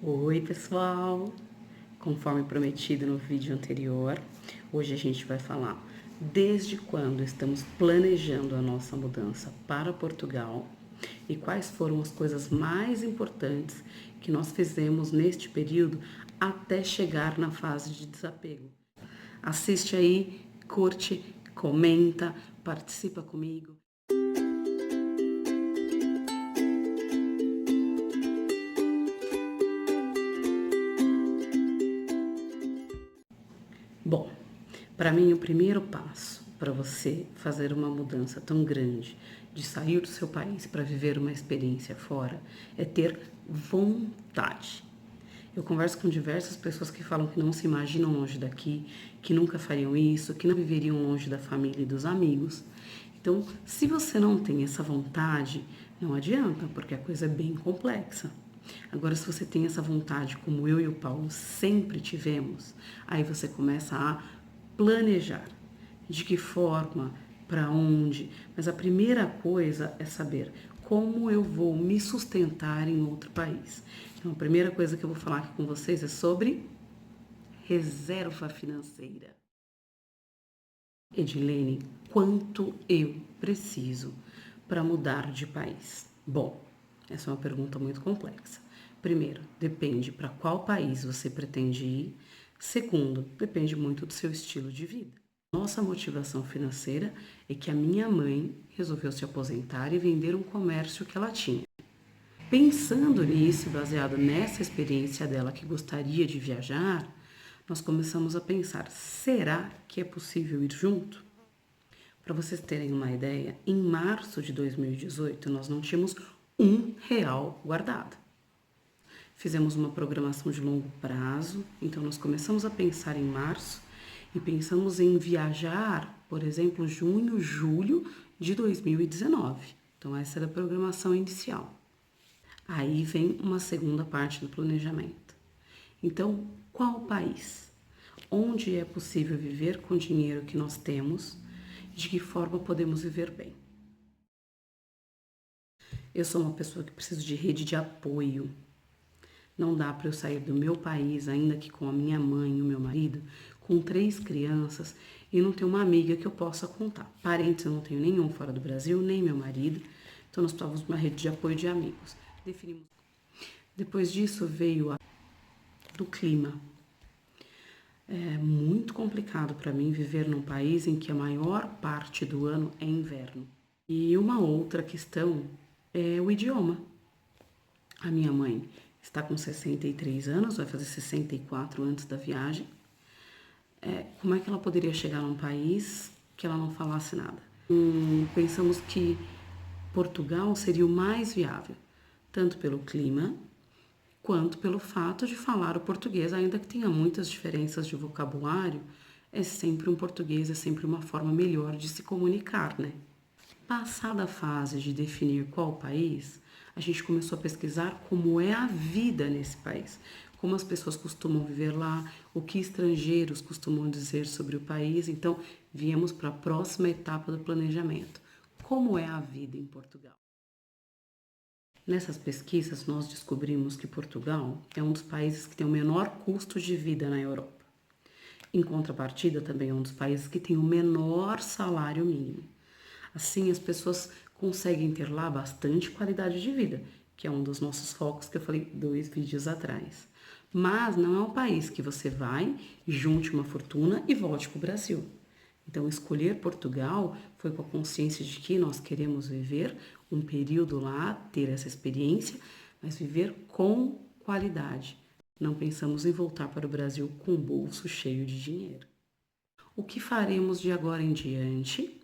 Oi, pessoal! Conforme prometido no vídeo anterior, hoje a gente vai falar desde quando estamos planejando a nossa mudança para Portugal e quais foram as coisas mais importantes que nós fizemos neste período até chegar na fase de desapego. Assiste aí, curte, comenta, participa comigo. Bom, para mim o primeiro passo para você fazer uma mudança tão grande, de sair do seu país para viver uma experiência fora, é ter vontade. Eu converso com diversas pessoas que falam que não se imaginam longe daqui, que nunca fariam isso, que não viveriam longe da família e dos amigos. Então, se você não tem essa vontade, não adianta, porque a coisa é bem complexa. Agora, se você tem essa vontade, como eu e o Paulo sempre tivemos, aí você começa a planejar de que forma, para onde. Mas a primeira coisa é saber como eu vou me sustentar em outro país. Então, a primeira coisa que eu vou falar aqui com vocês é sobre reserva financeira. Edilene, quanto eu preciso para mudar de país? Bom, essa é uma pergunta muito complexa. Primeiro, depende para qual país você pretende ir. Segundo, depende muito do seu estilo de vida. Nossa motivação financeira é que a minha mãe resolveu se aposentar e vender um comércio que ela tinha. Pensando nisso, baseado nessa experiência dela que gostaria de viajar, nós começamos a pensar: será que é possível ir junto? Para vocês terem uma ideia, em março de 2018 nós não tínhamos R$ 1 guardado. Fizemos uma programação de longo prazo, então nós começamos a pensar em março e pensamos em viajar, por exemplo, junho, julho de 2019. Então essa era a programação inicial. Aí vem uma segunda parte do planejamento. Então, qual país? Onde é possível viver com o dinheiro que nós temos? De que forma podemos viver bem? Eu sou uma pessoa que preciso de rede de apoio. Não dá para eu sair do meu país, ainda que com a minha mãe e o meu marido, com 3 crianças e não ter uma amiga que eu possa contar. Parentes eu não tenho nenhum fora do Brasil, nem meu marido. Então nós precisávamos de uma rede de apoio de amigos. Definimos. Depois disso veio a do clima. É muito complicado para mim viver num país em que a maior parte do ano é inverno. E uma outra questão é o idioma. A minha mãe está com 63 anos, vai fazer 64 antes da viagem. Como é que ela poderia chegar num país que ela não falasse nada? Pensamos que Portugal seria o mais viável, tanto pelo clima quanto pelo fato de falar o português, ainda que tenha muitas diferenças de vocabulário, é sempre um português, é sempre uma forma melhor de se comunicar, né? Passada a fase de definir qual país, a gente começou a pesquisar como é a vida nesse país, como as pessoas costumam viver lá, o que estrangeiros costumam dizer sobre o país. Então, viemos para a próxima etapa do planejamento. Como é a vida em Portugal? Nessas pesquisas, nós descobrimos que Portugal é um dos países que tem o menor custo de vida na Europa. Em contrapartida, também é um dos países que tem o menor salário mínimo. Assim, as pessoas conseguem ter lá bastante qualidade de vida, que é um dos nossos focos que eu falei 2 vídeos atrás. Mas não é um país que você vai, junte uma fortuna e volte para o Brasil. Então, escolher Portugal foi com a consciência de que nós queremos viver um período lá, ter essa experiência, mas viver com qualidade. Não pensamos em voltar para o Brasil com o bolso cheio de dinheiro. O que faremos de agora em diante?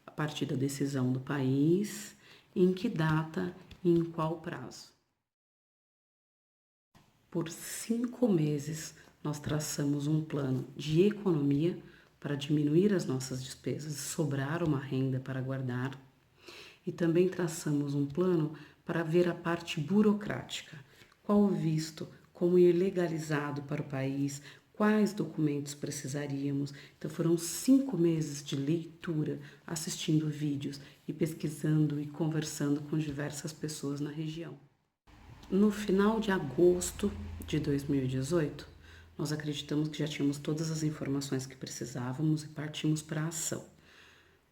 A partir da decisão do país, em que data e em qual prazo? Por 5 meses, nós traçamos um plano de economia para diminuir as nossas despesas, sobrar uma renda para guardar. E também traçamos um plano para ver a parte burocrática. Qual o visto, como ir legalizado para o país, quais documentos precisaríamos. Então foram 5 meses de leitura, assistindo vídeos e pesquisando e conversando com diversas pessoas na região. No final de agosto de 2018, nós acreditamos que já tínhamos todas as informações que precisávamos e partimos para a ação.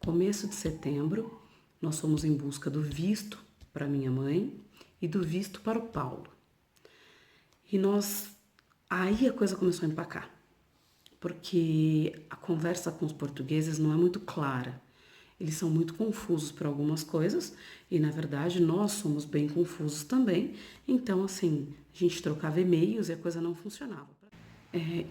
Começo de setembro, nós fomos em busca do visto para minha mãe e do visto para o Paulo. Aí a coisa começou a empacar, porque a conversa com os portugueses não é muito clara. Eles são muito confusos para algumas coisas e, na verdade, nós somos bem confusos também. Então, assim, a gente trocava e-mails e a coisa não funcionava.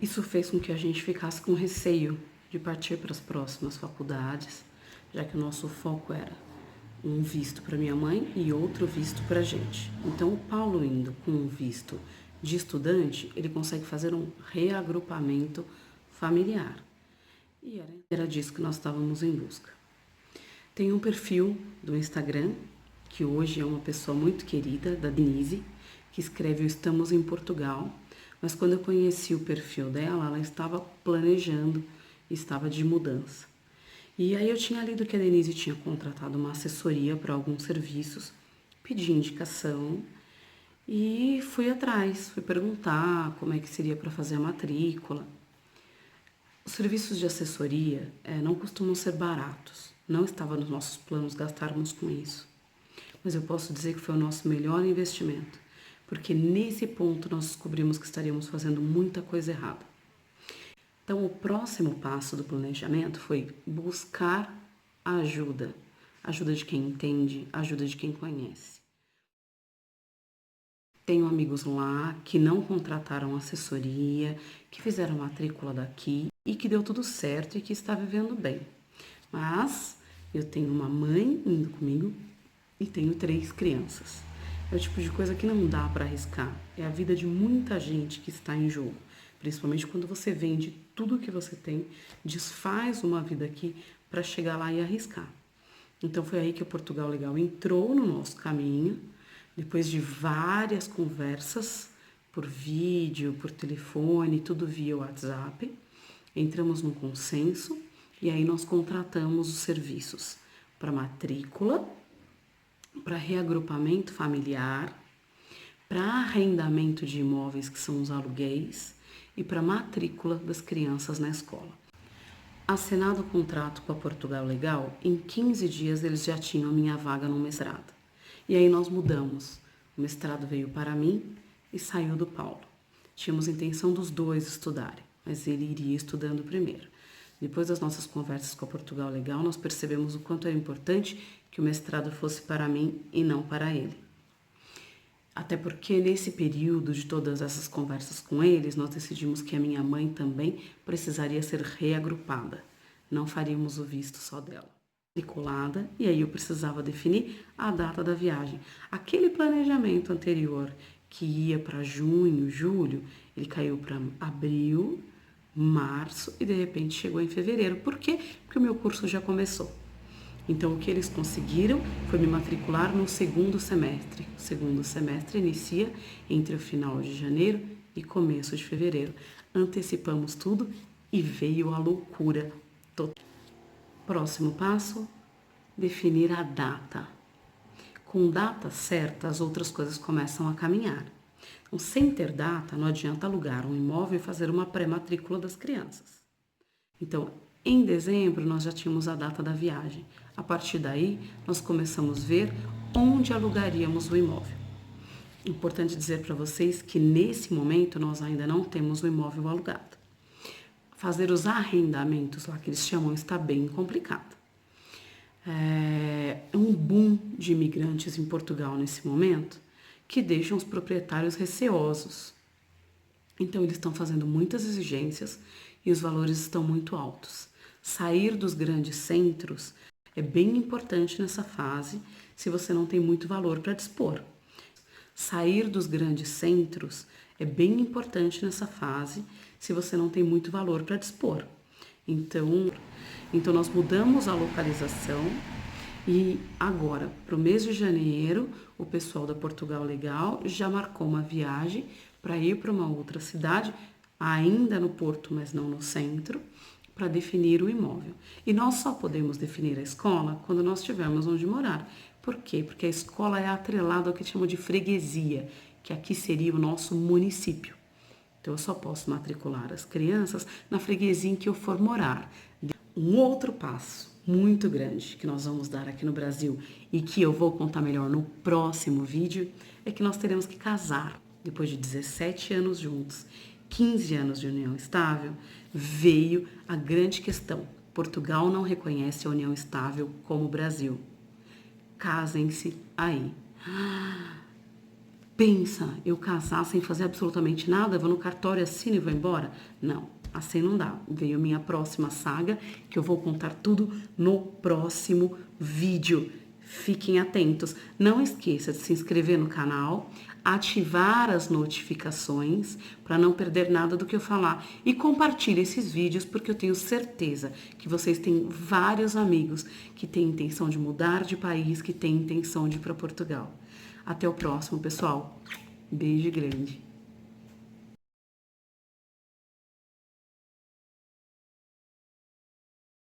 Isso fez com que a gente ficasse com receio de partir para as próximas faculdades, já que o nosso foco era um visto para minha mãe e outro visto para a gente. Então, o Paulo indo com um visto de estudante, ele consegue fazer um reagrupamento familiar. E era disso que nós estávamos em busca. Tem um perfil do Instagram, que hoje é uma pessoa muito querida, da Denise, que escreve o Estamos em Portugal, mas quando eu conheci o perfil dela, ela estava planejando, estava de mudança. E aí eu tinha lido que a Denise tinha contratado uma assessoria para alguns serviços, pedi indicação e fui atrás, fui perguntar como é que seria para fazer a matrícula. Os serviços de assessoria não costumam ser baratos. Não estava nos nossos planos gastarmos com isso. Mas eu posso dizer que foi o nosso melhor investimento, porque nesse ponto nós descobrimos que estaríamos fazendo muita coisa errada. Então, o próximo passo do planejamento foi buscar ajuda. Ajuda de quem entende, ajuda de quem conhece. Tenho amigos lá que não contrataram assessoria, que fizeram a matrícula daqui e que deu tudo certo e que está vivendo bem. Mas eu tenho uma mãe indo comigo e tenho 3 crianças. É o tipo de coisa que não dá para arriscar. É a vida de muita gente que está em jogo. Principalmente quando você vende tudo que você tem, desfaz uma vida aqui para chegar lá e arriscar. Então foi aí que o Portugal Legal entrou no nosso caminho, depois de várias conversas por vídeo, por telefone, tudo via WhatsApp. Entramos num consenso e aí nós contratamos os serviços para matrícula, para reagrupamento familiar, para arrendamento de imóveis, que são os aluguéis, e para matrícula das crianças na escola. Assinado o contrato com a Portugal Legal, em 15 dias eles já tinham minha vaga no mestrado. E aí nós mudamos. O mestrado veio para mim e saiu do Paulo. Tínhamos intenção dos dois estudarem, mas ele iria estudando primeiro. Depois das nossas conversas com a Portugal Legal, nós percebemos o quanto era importante que o mestrado fosse para mim e não para ele. Até porque nesse período de todas essas conversas com eles, nós decidimos que a minha mãe também precisaria ser reagrupada. Não faríamos o visto só dela. Matriculada, e aí eu precisava definir a data da viagem. Aquele planejamento anterior que ia para junho, julho, ele caiu para abril, março e de repente chegou em fevereiro. Por quê? Porque o meu curso já começou. Então o que eles conseguiram foi me matricular no segundo semestre. O segundo semestre inicia entre o final de janeiro e começo de fevereiro. Antecipamos tudo e veio a loucura total. Próximo passo, definir a data. Com data certa, as outras coisas começam a caminhar. Então, sem ter data, não adianta alugar um imóvel e fazer uma pré-matrícula das crianças. Então, em dezembro, nós já tínhamos a data da viagem. A partir daí, nós começamos a ver onde alugaríamos o imóvel. Importante dizer para vocês que, nesse momento, nós ainda não temos o imóvel alugado. Fazer os arrendamentos, lá que eles chamam, está bem complicado. É um boom de imigrantes em Portugal nesse momento que deixam os proprietários receosos. Então, eles estão fazendo muitas exigências e os valores estão muito altos. Sair dos grandes centros é bem importante nessa fase se você não tem muito valor para dispor. Sair dos grandes centros é bem importante nessa fase se você não tem muito valor para dispor. Então nós mudamos a localização e agora, para o mês de janeiro, o pessoal da Portugal Legal já marcou uma viagem para ir para uma outra cidade, ainda no Porto, mas não no centro, para definir o imóvel. E nós só podemos definir a escola quando nós tivermos onde morar. Por quê? Porque a escola é atrelada ao que chamam de freguesia, que aqui seria o nosso município. Então eu só posso matricular as crianças na freguesia em que eu for morar. Um outro passo muito grande que nós vamos dar aqui no Brasil e que eu vou contar melhor no próximo vídeo é que nós teremos que casar. Depois de 17 anos juntos, 15 anos de união estável, veio a grande questão. Portugal não reconhece a união estável como o Brasil. Casem-se aí. Pensa, eu casar sem fazer absolutamente nada, vou no cartório, assino e vou embora? Não, assim não dá. Veio minha próxima saga, que eu vou contar tudo no próximo vídeo. Fiquem atentos. Não esqueça de se inscrever no canal, ativar as notificações para não perder nada do que eu falar. E compartilhe esses vídeos, porque eu tenho certeza que vocês têm vários amigos que têm intenção de mudar de país, que têm intenção de ir para Portugal. Até o próximo, pessoal. Beijo grande.